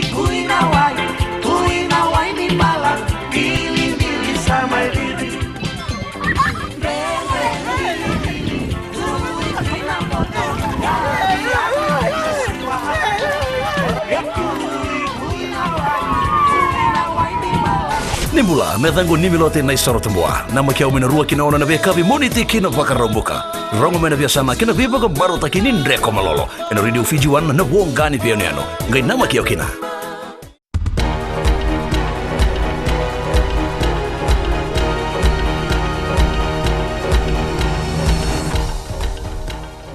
Kui na wai ni mala, mili sama diri. Nimbula, metango nimilote na isoro tembua. Nama kia umina rua kina ona na veka vi moniti kina vakarombuka. Rongo mena via sama kina viva ka barota kini ndreko malolo. Ena radio Fiji wana na wongani via niano. Ngai nama kia kina.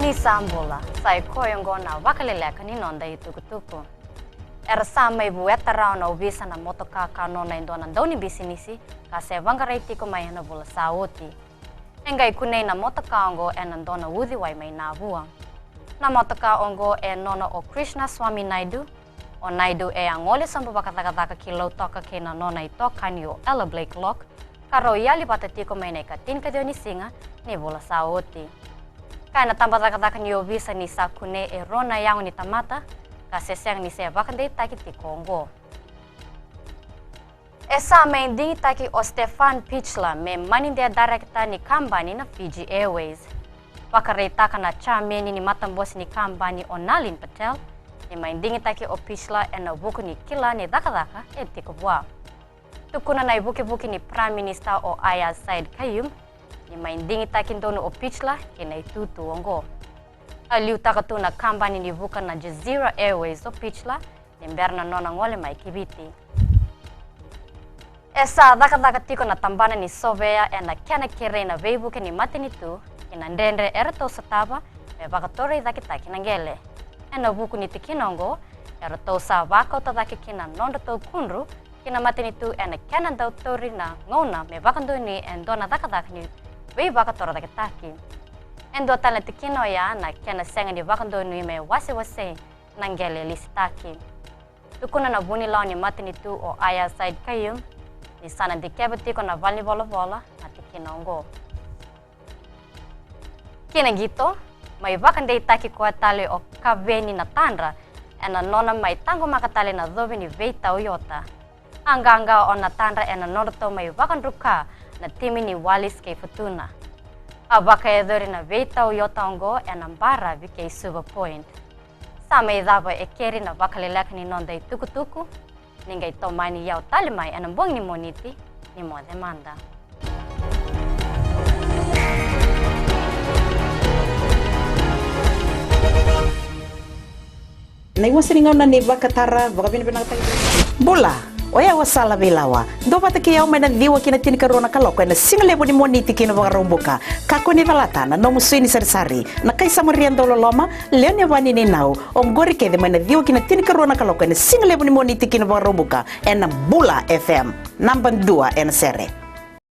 Ni sambula, sai koyongo na Vakaleleka ni nonda itukutuku. Era sama ibu etarau na ubisa na motoka kanona indona ndoni bisinisi kase vangareiti ko mai na bula sauti. Engai kunei na motoka ongo e na ndona udhi wai mai na vua. Na motoka ongo e nona o Krishna Swami Naidu. O Naidu e angole sambu bakatakataka kilo toka ke na nona i tokani o Ella Blake Lock. Karo iali patatiko mai nei katin ka ni singa ni bula sauti. Kai na tambatakataka ni ubisa ni sa kune e rona yangu ni tamata. Kasi siyang ni siya bakandai taki ti Kongo. Esa main dingi taki o Stefan Pichla me manindea directa ni kambani na Fiji Airways. Pakarita ka na chameni ni matambos ni kambani o Nalin Patel. Ni main dingi taki o Pichla e na buku ni kila ni dakadaka e ti kubwa. Tukuna na ibuki-buki ni Prime Minister o Aya Said Kayum. Ni main dingi taki ndono o Pichla kina itutu ongo. Aliu takatu na kambani ni vuka na Jazeera Airways o Pichla ni mberna nona ngole mai kibiti. Esa daka tiko na tambana ni Sovea e na kiana kere na veibuke ni matinitu ina ndendre erato sataba me vakatori daki taki nangele. E na vuku ni tikinongo erato sa vaka utadaki kina nondato kunru kina matinitu e na kiana dautori na ngona me vakandu ni endona daka ni vei vakatora daki taki. Endo tala tikino ya na kiana senga ni vakando nui me wase nangele listaki. Tukuna na buni lao ni matinitu o Aya Said Kayum ni sana di kebetiko na valni vola na tikinongo. Kina gito, mai vakandei taki kwa tali o kaveni na tandra ena nona mai tango makatali na dhobi ni veita uyota. Anga o na tandra ena norato mai vakandruka na timi ni walis kei futuna. Abaka edori na veita uyota ongo e nambara vike suba point. Sama idhaba e keri na Vakaleleka ni nonda i tukutuku, ninga itomani yao talimai e nambong ni moniti ni mo demanda. Na iwa seringaw na ni Vakatara, vakabinibinang tayo. Bola! Oya wasala bilawa. Do pata ke yau mena viwa kina tini karona kaloko na single boni moniti kina vakaromboka. Kako ni valatana no musini sari na kai samarian dolo loma leone vani ni nau ongori ke de mena viwa kina tini karona kaloko na single boni moniti kina vakaromboka na Bula FM number 2 en sere.